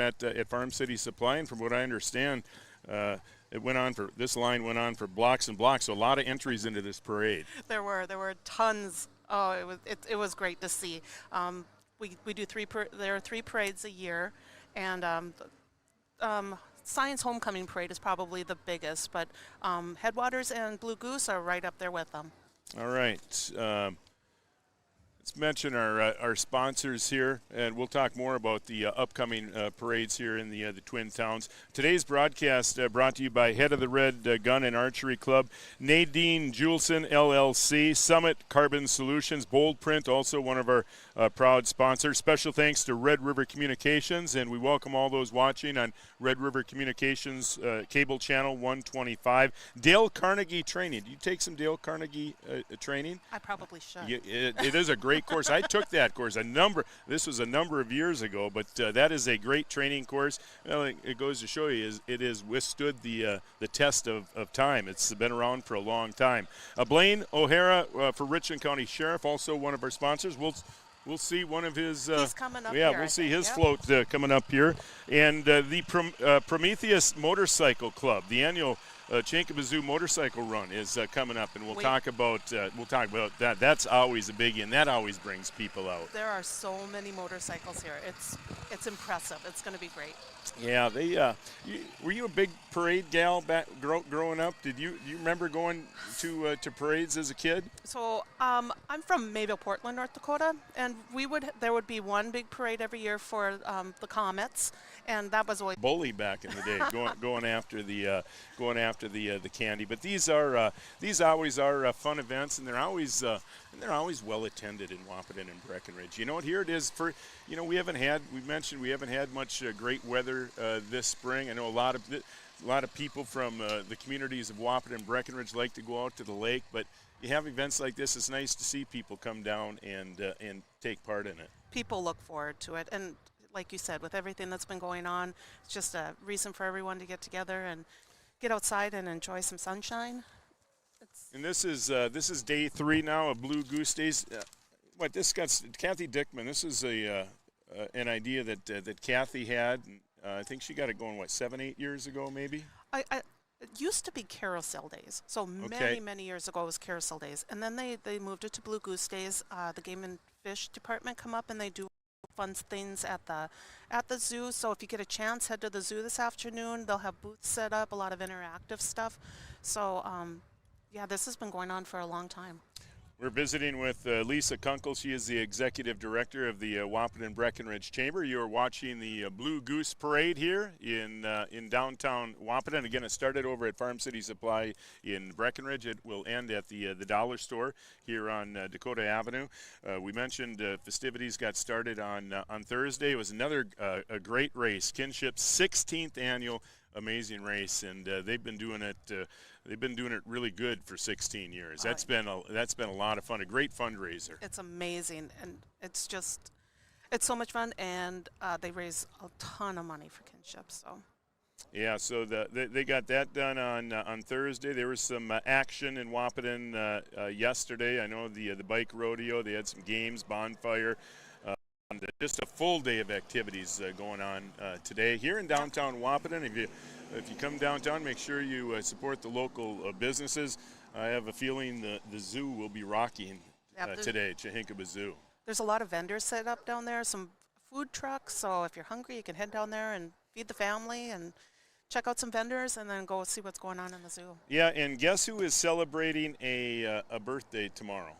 at Farm City Supply, and from what I understand, this line went on for blocks and blocks. So a lot of entries into this parade. There were tons. Oh, it was great to see. We do there are 3 parades a year, and Science Homecoming Parade is probably the biggest, but Headwaters and Blue Goose are right up there with them. All right. Let's mention our sponsors here, and we'll talk more about the upcoming parades here in the Twin Towns. Today's broadcast brought to you by Head of the Red Gun and Archery Club, Nadine Julson LLC, Summit Carbon Solutions, Bold Print, also one of our proud sponsors. Special thanks to Red River Communications, and we welcome all those watching on Red River Communications cable channel 125. Dale Carnegie Training. Do you take some Dale Carnegie training? I probably should. It is a great course. I took that course this was a number of years ago, but that is a great training course. Well, it goes to show you it has withstood the test of time. It's been around for a long time. Blaine O'Hara for Richland County Sheriff, also one of our sponsors. We'll see one of his. He's coming up yeah, here, we'll see his Yep. float coming up here, and the Prometheus Motorcycle Club, the annual Chinkabazoo motorcycle run is coming up, and we'll talk about that. That's always a biggie, and that always brings people out. There are so many motorcycles here. It's impressive. It's going to be great. Yeah, were you a big parade gal back growing up? Did you remember going to parades as a kid? So I'm from Mayville, Portland, North Dakota, and there would be one big parade every year for the Comets, and that was always bully back in the day, going after the candy. But these always are fun events, and they're always well attended in Wahpeton and Breckenridge. You know what? Here it is for we haven't had much great weather this spring. I know a lot of people from the communities of Wahpeton and Breckenridge like to go out to the lake, but you have events like this. It's nice to see people come down and take part in it. People look forward to it, and like you said, with everything that's been going on, it's just a reason for everyone to get together and get outside and enjoy some sunshine. And this is day 3 now of Blue Goose Days. This got Kathy Dickman. This is an idea that Kathy had. I think she got it going 7-8 years ago, maybe. It used to be Carousel Days, so many years ago it was Carousel Days, and then they moved it to Blue Goose Days. The Game and Fish Department come up and they do fun things at the zoo. So if you get a chance, head to the zoo this afternoon. They'll have booths set up, a lot of interactive stuff. So yeah, this has been going on for a long time. We're visiting with Lisa Kunkel. She is the executive director of the Wahpeton Breckenridge Chamber. You are watching the Blue Goose Parade here in downtown Wahpeton. Again, it started over at Farm City Supply in Breckenridge. It will end at the Dollar Store here on Dakota Avenue. We mentioned festivities got started on Thursday. It was another a great race, Kinship's 16th annual amazing race, and they've been doing it. They've been doing it really good for 16 years. That's been a lot of fun. A great fundraiser. It's amazing, and it's so much fun, and they raise a ton of money for Kinship. So. Yeah, so they got that done on Thursday. There was some action in Wahpeton yesterday. I know the bike rodeo. They had some games, bonfire. Just a full day of activities going on today here in downtown Wahpeton. If you come downtown, make sure you support the local businesses. I have a feeling the zoo will be rocking today, Chihinkaba Zoo. There's a lot of vendors set up down there, some food trucks. So if you're hungry, you can head down there and feed the family and check out some vendors and then go see what's going on in the zoo. Yeah, and guess who is celebrating a birthday tomorrow?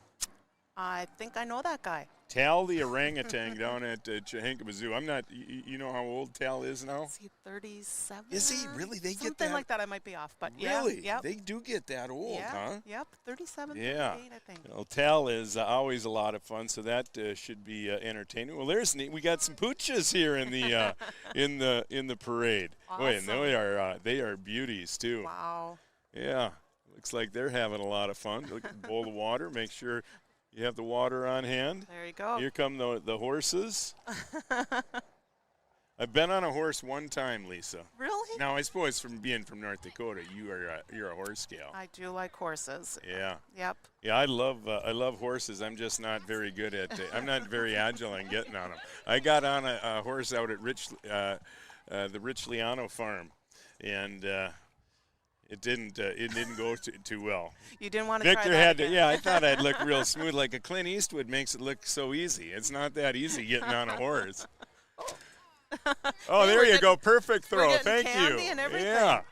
I think I know that guy. Tal the orangutan down at Chihinkaba Zoo. I'm not, you know how old Tal is now? Is he 37? Is he? Really? They get that? Something like that. I might be off, but really? Yeah. Yep. They do get that old, huh? Yep, 37, yeah. 38, I think. Well, Tal is always a lot of fun, so that should be entertaining. Well, there's neat. We got some pooches here in the in the parade. Awesome. Boy, and they are beauties too. Wow. Yeah, looks like they're having a lot of fun. Look at the bowl of water. Make sure you have the water on hand. There you go. Here come the horses. I've been on a horse one time, Lisa. Really? Now, I suppose from being from North Dakota, you're a horse gal. I do like horses. Yeah. Yep. Yeah, I love horses. I'm just not very good at. I'm not very agile on getting on them. I got on a horse out at the Rich Liano farm, and it didn't go too well. You didn't want to Victor try that had again. to, yeah, I thought I'd look real smooth, like a Clint Eastwood makes it look so easy. It's not that easy getting on a horse. Oh, Hey, there you go. Perfect throw. getting Thank candy you. and everything. Yeah.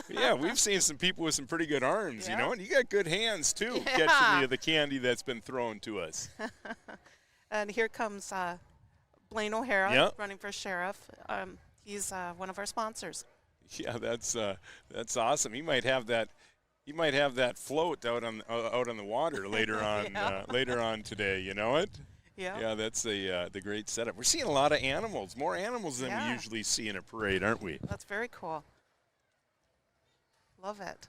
Yeah, we've seen some people with some pretty good arms, you Yeah. know, and you got good hands, too, Yeah. catching the candy that's been thrown to us. And here comes Blaine O'Hara Yep. running for sheriff. He's one of our sponsors. Yeah, that's awesome. He might have that float out on the water later on Yeah. later on today. You know it? Yeah. Yeah, that's the great setup. We're seeing a lot of animals, more animals than Yeah. we usually see in a parade, aren't we? That's very cool. Love it.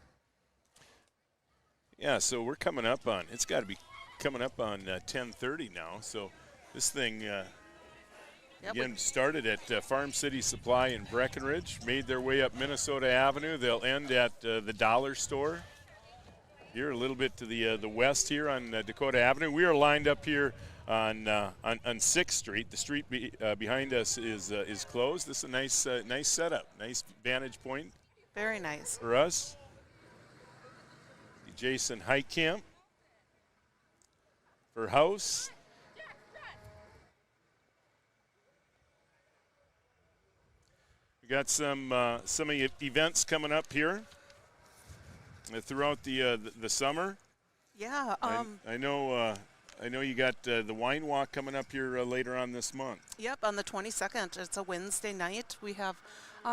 Yeah, so we're coming up on. It's got to be coming up on 10:30 now. So this thing. Yep, Again, started at Farm City Supply in Breckenridge, made their way up Minnesota Avenue. They'll end at the Dollar Store. Here a little bit to the west here on Dakota Avenue. We are lined up here on 6th Street. The street behind us is closed. This is a nice setup, nice vantage point Very nice. for us. The Jason Hike Camp for House. Got some events coming up here throughout the summer. Yeah. I know you got the wine walk coming up here later on this month. Yep, on the 22nd. It's a Wednesday night. We have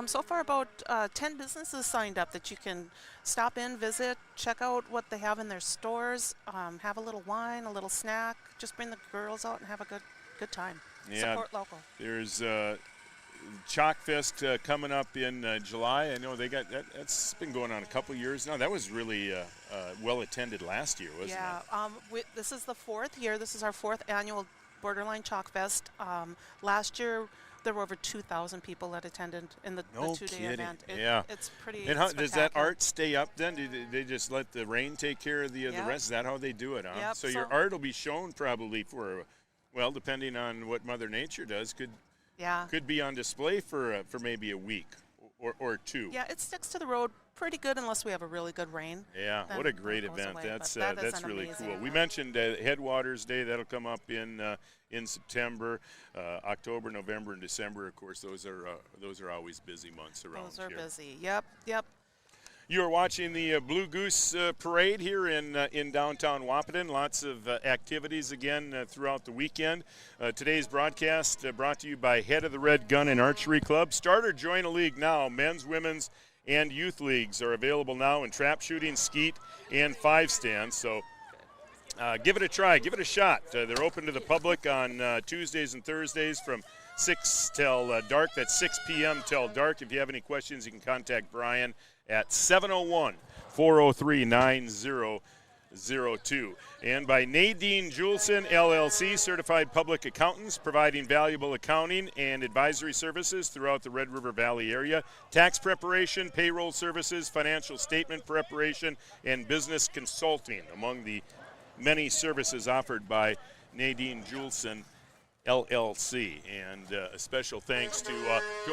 so far about 10 businesses signed up that you can stop in, visit, check out what they have in their stores, have a little wine, a little snack, just bring the girls out and have a good time. Yeah, Support local. There's Chalk Fest coming up in July. I know they got that's been going on a couple years now. That was really well attended last year, wasn't it? This is the 4th year. This is our 4th annual Borderline Chalk Fest. Last year there were over 2,000 people that attended in the No 2-day kidding. event. Yeah. It's pretty. And how, does that spectacular. art stay up then? Do they just let the rain take care of the Yep. rest? Is that how they do it, huh? Yep, So your so- art will be shown probably for, well, depending on what Mother Nature does, could be on display for maybe a week or two. Yeah, it sticks to the road pretty good unless we have a really good rain. Yeah, Then what a great it goes event. away, but That's that is an really amazing cool. We event. mentioned Headwaters Day. That'll come up in September, October, November, and December. Of course, those are always busy months around Those are here. busy. Yep. You are watching the Blue Goose Parade here in downtown Wahpeton. Lots of activities again throughout the weekend. Today's broadcast brought to you by Head of the Red Gun and Archery Club. Start or join a league now. Men's, women's, and youth leagues are available now in trap shooting, skeet, and 5-stand. So give it a try. Give it a shot. They're open to the public on Tuesdays and Thursdays from 6 till dark. That's 6 p.m. till dark. If you have any questions, you can contact Brian at 701-403-9002. And by Nadine Juleson, LLC, Certified Public Accountants, providing valuable accounting and advisory services throughout the Red River Valley area. Tax preparation, payroll services, financial statement preparation, and business consulting among the many services offered by Nadine Juleson, LLC. And a special thanks to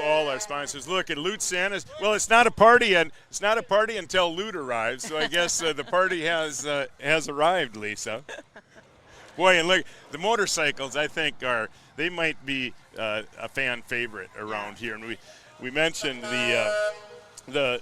all our sponsors. Look, at Loot Santa's. Well, it's not a party, and it's not a party until Loot arrives. So I guess the party has arrived, Lisa. Boy, and look, the motorcycles. I think they might be a fan favorite around here. And we mentioned the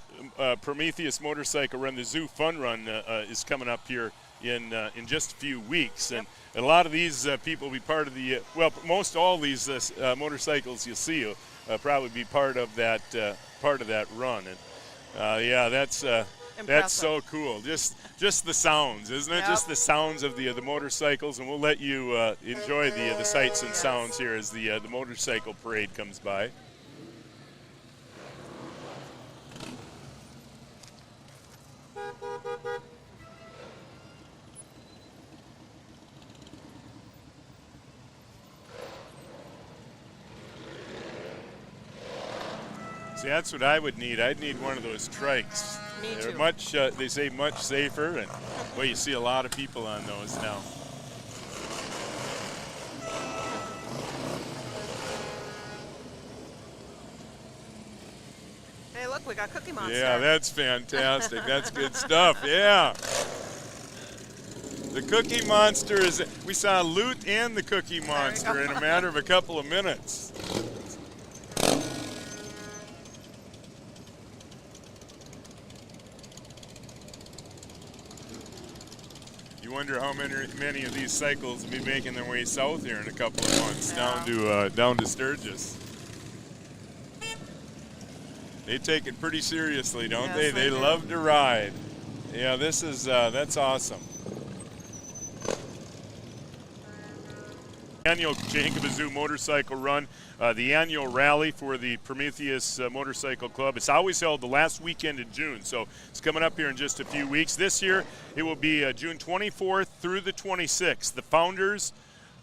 Prometheus motorcycle run, the Zoo Fun Run, is coming up here in just a few weeks, and a lot of these people will be part of the most all these motorcycles you'll see will probably be part of that run, and that's so cool. Just the sounds, isn't it? Yep. Just the sounds of the motorcycles, and we'll let you enjoy the sights and sounds here as the motorcycle parade comes by. See, that's what I would need. I'd need one of those trikes. Me They're too. much, they say much safer, and well, you see a lot of people on those now. look, we got Cookie Monster. Yeah, that's fantastic. That's good stuff. Yeah. The Cookie Monster is. We saw Loot and the Cookie Monster in a matter of a couple of minutes. You wonder how many of these cycles will be making their way south here in a couple of months, down to Sturgis. They take it pretty seriously, don't yes, they? They do. love to ride. Yeah, this is that's awesome. Annual Chehinkaba Zoo motorcycle run, the annual rally for the Prometheus Motorcycle Club. It's always held the last weekend in June, so it's coming up here in just a few weeks. This year, it will be June 24th through the 26th. The founders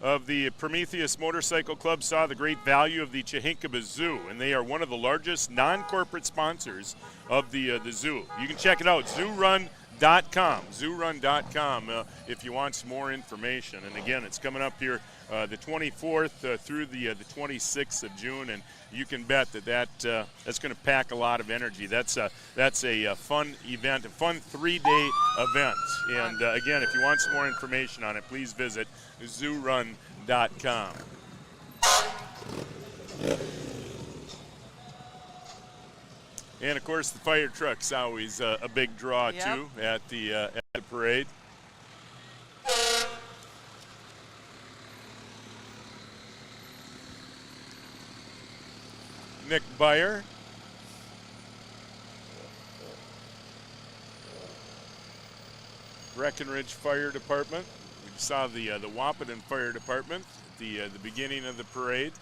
of the Prometheus Motorcycle Club saw the great value of the Chehinkaba Zoo, and they are one of the largest non-corporate sponsors of the zoo. You can check it out, zoorun.com, if you want some more information. And again, it's coming up here the 24th through the 26th of June, and you can bet that's going to pack a lot of energy. That's a fun event, a fun 3-day event. And again, if you want some more information on it, please visit zoorun.com. And of course, the fire truck's always a big draw too at the parade. Nick Beyer. Breckenridge Fire Department. We saw the Wahpeton Fire Department at the beginning of the parade.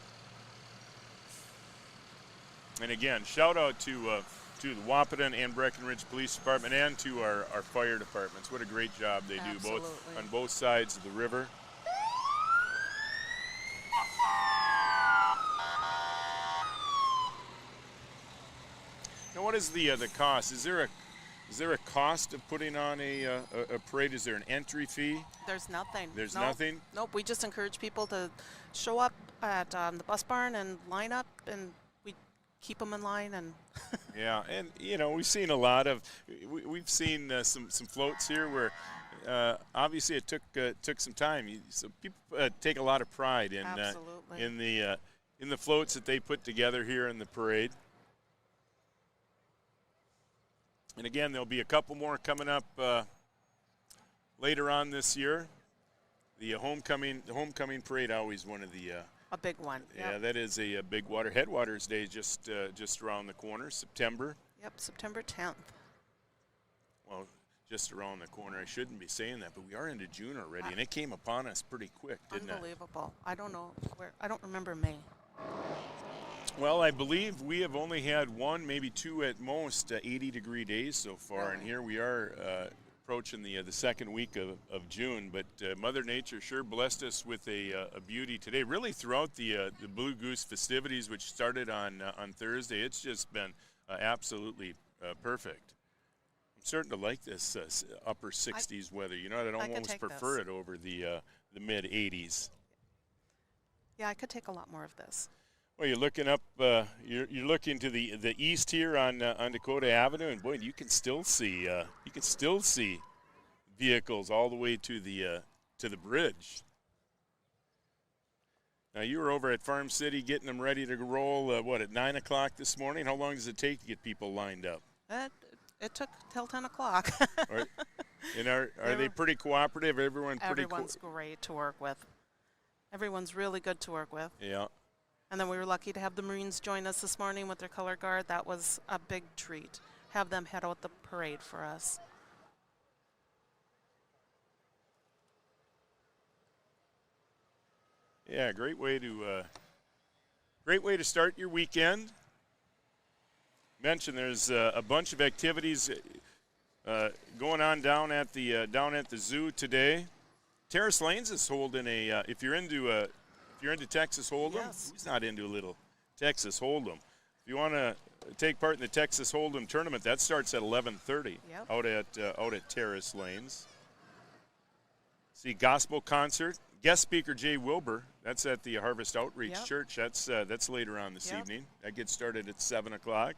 And again, shout out to the Wahpeton and Breckenridge Police Department and to our fire departments. What a great job they do, both on both sides of the river. Now, what is the cost? Is there a cost of putting on a parade? Is there an entry fee? There's nothing. There's nothing? Nope. We just encourage people to show up at the bus barn and line up, and we keep them in line. And yeah, and you know, we've seen a lot of we've seen some floats here where obviously it took some time. So people take a lot of pride in the floats that they put together here in the parade. And again, there'll be a couple more coming up later on this year. The homecoming parade, always one of the a big one. Yeah, that is a big water. Headwaters Day just around the corner, September. Yep, September 10th. Well, just around the corner. I shouldn't be saying that, but we are into June already, and it came upon us pretty quick, didn't it? Unbelievable. I don't know where. I don't remember May. Well, I believe we have only had one, maybe two at most, 80-degree days so far, and here we are approaching the second week of June. But Mother Nature sure blessed us with a beauty today. Really, throughout the Blue Goose festivities, which started on Thursday, it's just been absolutely perfect. I'm starting to like this upper 60s weather. You know, I'd almost prefer it over the mid 80s. Yeah, I could take a lot more of this. Well, you're looking up. You're looking to the east here on Dakota Avenue, and boy, you can still see vehicles all the way to the bridge. Now, you were over at Farm City getting them ready to roll. At 9 o'clock this morning? How long does it take to get people lined up? It took till 10 o'clock. And are they pretty cooperative? Everyone's great to work with. Everyone's really good to work with. Yeah. And then we were lucky to have the Marines join us this morning with their color guard. That was a big treat. Have them head out the parade for us. Yeah, great way to start your weekend. Mentioned there's a bunch of activities going on down at the zoo today. Terrace Lanes is holding a. If you're into Texas Hold'em, yes. Who's not into a little Texas Hold'em? If you want to take part in the Texas Hold'em tournament, that starts at 11:30 out at Terrace Lanes. See, gospel concert, guest speaker Jay Wilbur. That's at the Harvest Outreach Church. That's later on this evening. That gets started at 7 o'clock.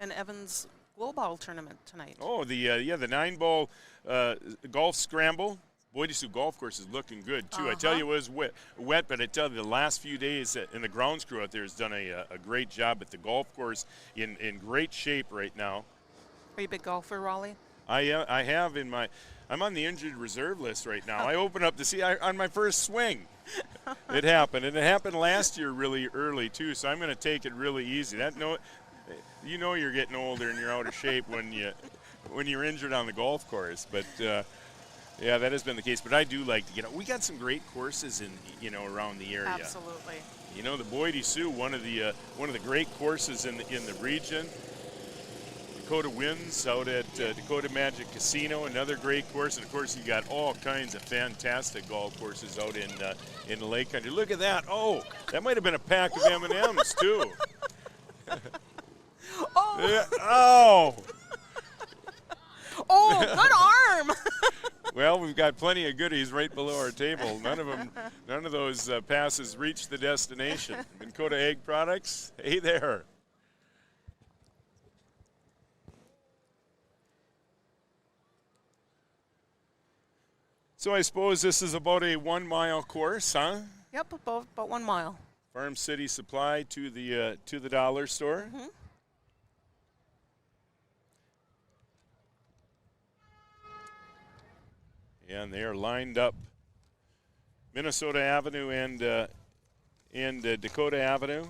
and Evans Glow Ball tournament tonight. Oh, the 9-ball golf scramble. Boise Sioux Golf Course is looking good, too. I tell you, it was wet, but I tell you, the last few days, and the grounds crew out there has done a great job at the golf course, in great shape right now. Are you a big golfer, Raleigh? I have I'm on the injured reserve list right now. I open up to see on my first swing. It happened, and it happened last year really early, too, so I'm going to take it really easy. You know you're getting older and you're out of shape when you're injured on the golf course, but yeah, that has been the case. But I do like to get out. We got some great courses around the area. Absolutely. The Boise Sioux, one of the great courses in the region. Dakota Winds out at Dakota Magic Casino, another great course, and of course you got all kinds of fantastic golf courses out in the Lake Country. Look at that! Oh, that might have been a pack of M&Ms too. Oh! Yeah. Oh! Oh, good arm! Well, we've got plenty of goodies right below our table. None of those passes reach the destination. Minn Kota Egg Products, hey there. So I suppose this is about a 1-mile course, huh? Yep, about 1 mile. Farm City Supply to the dollar store. Mm-hmm. And they are lined up. Minnesota Avenue and Dakota Avenue.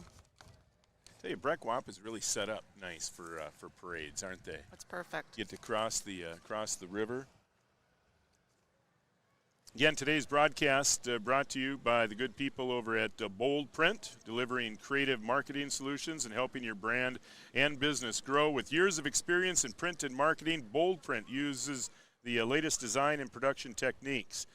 Tell you, Breck Wahp is really set up nice for parades, aren't they? That's perfect. Get to cross the river. Again, today's broadcast brought to you by the good people over at Bold Print, delivering creative marketing solutions and helping your brand and business grow. With years of experience in print and marketing, Bold Print uses the latest design and production techniques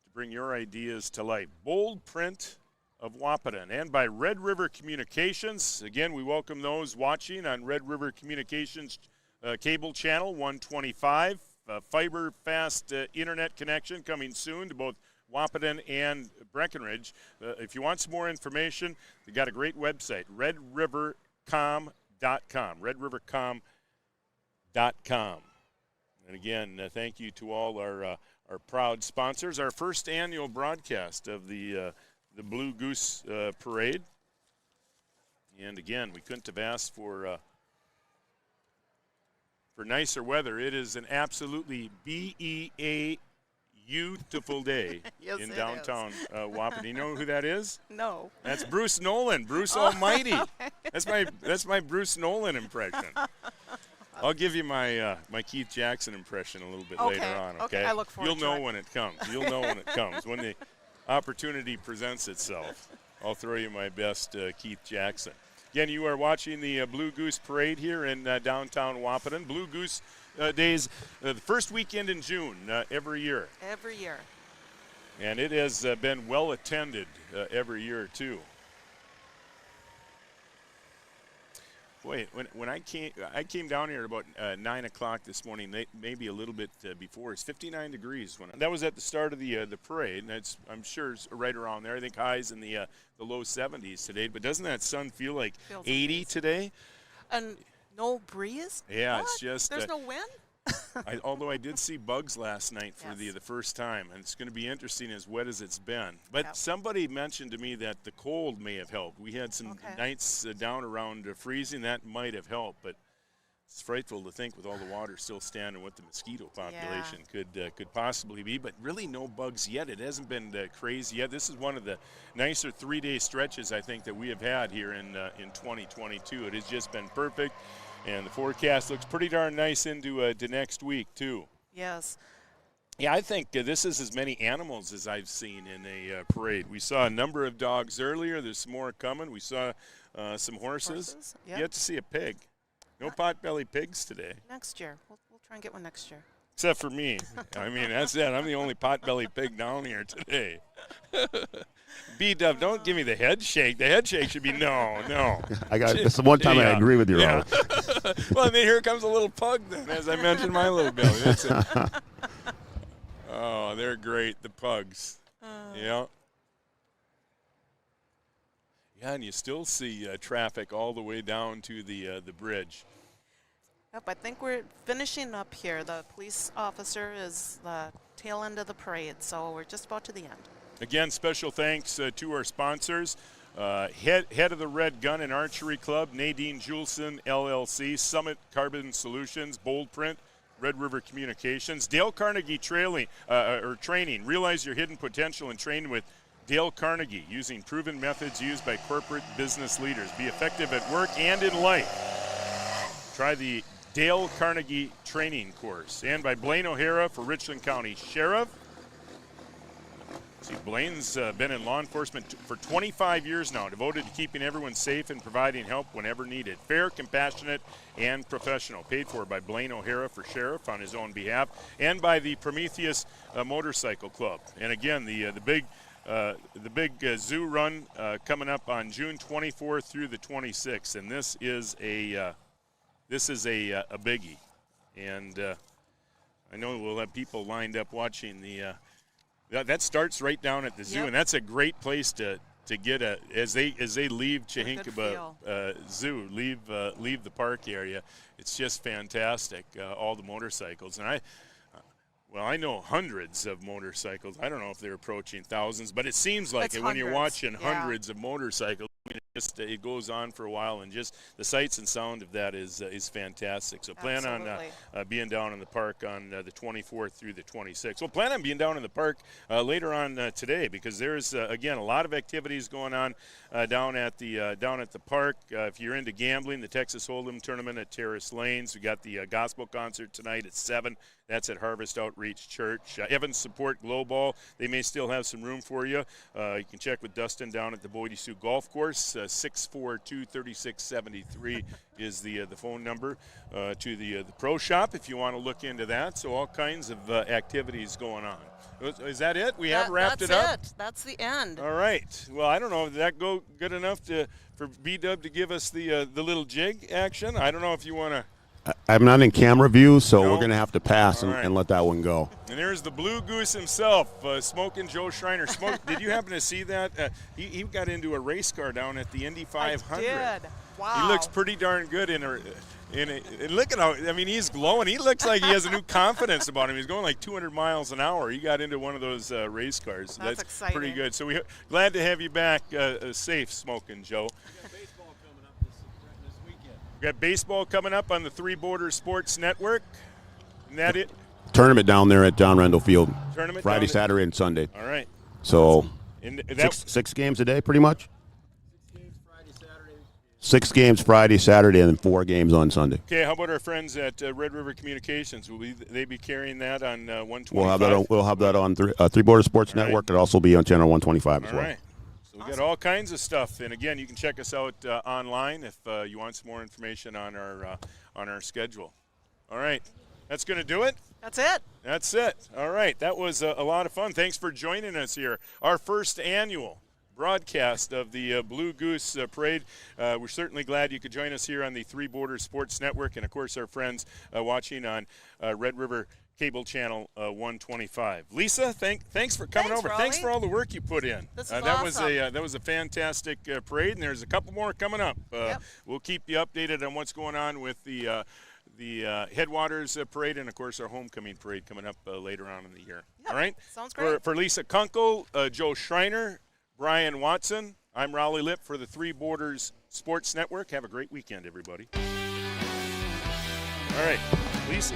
to bring your ideas to life. Bold Print of Wahpeton, and by Red River Communications. Again, we welcome those watching on Red River Communications cable channel 125. Fiber fast internet connection coming soon to both Wahpeton and Breckenridge. If you want some more information, they got a great website, redrivercom.com, redrivercom.com. And again, thank you to all our proud sponsors. Our first annual broadcast of the Blue Goose Parade. And again, we couldn't have asked for nicer weather. It is an absolutely beautiful day Yes, in it downtown Wahpeton. You know who that is? No. That's Bruce Nolan, Bruce Almighty. That's my Bruce Nolan impression. I'll give you my Keith Jackson impression a little bit later on. Okay, I look forward You'll to know it. when it comes. You'll know when it comes. When the opportunity presents itself, I'll throw you my best Keith Jackson. Again, you are watching the Blue Goose Parade here in downtown Wahpeton. Blue Goose Days, the first weekend in June every year. Every year. And it has been well attended every year, too. Boy, when I came down here at about 9 o'clock this morning, maybe a little bit before. It's 59 degrees. That was at the start of the parade, and I'm sure it's right around there. I think highs in the low 70s today. But doesn't that sun feel like 80 amazing. today? And no breeze? Yeah, What? it's just There's no wind? although I did see bugs last night for Yes. the first time, and it's going to be interesting as wet as it's been. But Yep. somebody mentioned to me that the cold may have helped. We had some Okay. nights down around freezing. That might have helped, but it's frightful to think with all the water still standing what the mosquito population could possibly be. But really no bugs yet. It hasn't been crazy yet. This is one of the nicer 3-day stretches I think that we have had here in 2022. It has just been perfect. And the forecast looks pretty darn nice into next week, too. Yes. Yeah, I think this is as many animals as I've seen in a parade. We saw a number of dogs earlier. There's some more coming. We saw some horses. Yep. Yet to see a pig. No potbelly pigs today, Next year. We'll try and get one next year. except for me. I mean, that's it. I'm the only potbelly pig down here today. B-Dub, don't give me the head shake. The head shake should be no. This is the one time I agree with you, yeah. Ron. Well, and then here comes a little pug then, as I mentioned my little belly. That's it. Oh, they're great, the pugs. Yeah. Yeah, and you still see traffic all the way down to the bridge. Yep, I think we're finishing up here. The police officer is the tail end of the parade, so we're just about to the end. Again, special thanks to our sponsors. Head of the Red Gun and Archery Club, Nadine Julson, LLC, Summit Carbon Solutions, Bold Print, Red River Communications, Dale Carnegie Training. Realize your hidden potential and train with Dale Carnegie, using proven methods used by corporate business leaders. Be effective at work and in life. Try the Dale Carnegie Training Course. And by Blaine O'Hara for Richland County Sheriff. See, Blaine's been in law enforcement for 25 years now, devoted to keeping everyone safe and providing help whenever needed. Fair, compassionate, and professional. Paid for by Blaine O'Hara for Sheriff on his own behalf, and by the Prometheus Motorcycle Club. And again, the big zoo run coming up on June 24th through the 26th, and this is a biggie. And I know we'll have people lined up watching the. That starts right down at the zoo, and that's a great place to get as they leave Chihinkaba Zoo, leave the park area. It's just fantastic, all the motorcycles, and I know hundreds of motorcycles. I don't know if they're approaching thousands, but it seems like it when you're watching hundreds of motorcycles. I mean, it goes on for a while, and just the sights and sound of that is fantastic. So plan on being down in the park on the 24th through the 26th. Well, plan on being down in the park later on today, because there's again a lot of activities going on down at the park. If you're into gambling, the Texas Hold'em tournament at Terrace Lanes. We got the gospel concert tonight at 7. That's at Harvest Outreach Church. Evans Support Glow Ball. They may still have some room for you. You can check with Dustin down at the Boydie Sioux Golf Course. 642-3673 is the phone number to the pro shop if you want to look into that. So all kinds of activities going on. Is that it? We have wrapped it up? That's it. That's the end. All right. Well, I don't know. Did that go good enough for B-Dub to give us the little jig action? I don't know if you want to. I'm not in camera view, so we're going to have to pass and let that one go. And there's the Blue Goose himself, Smoking Joe Schreiner. Did you happen to see that? He got into a race car down at the Indy 500. I did. Wow. He looks pretty darn good in a look at how, I mean, he's glowing. He looks like he has a new confidence about him. He's going like 200 miles an hour. He got into one of those race cars. That's exciting. Pretty good. So we're glad to have you back safe, Smoking Joe. We got baseball coming up on the Three Borders Sports Network. Isn't that it? Tournament down there at John Rendell Field. Tournament Friday, Saturday, and Sunday. All right. So and six games a day, pretty much? 6 games Friday, Saturday, and then 4 games on Sunday. Okay, how about our friends at Red River Communications? Will they be carrying that on 125? We'll have that on Three Borders Sports Network. It'll also be on Channel 125 as well. All right. We got all kinds of stuff, and again, you can check us out online if you want some more information on our schedule. All right, that's going to do it. That's it. That's it. All right, that was a lot of fun. Thanks for joining us here. Our first annual broadcast of the Blue Goose Parade. We're certainly glad you could join us here on the Three Borders Sports Network, and of course our friends watching on Red River Cable Channel 125. Lisa, thanks for coming over. Raleigh. Thanks for all the work you put in. This is that awesome. was a fantastic parade, and there's a couple more coming up. Yep. We'll keep you updated on what's going on with the Headwaters Parade, and of course our homecoming parade coming up later on in the year. Yep. All right. Sounds great. For Lisa Kunkel, Joe Schreiner, Brian Watson, I'm Raleigh Lipp for the Three Borders Sports Network. Have a great weekend, everybody. All right, Lisa.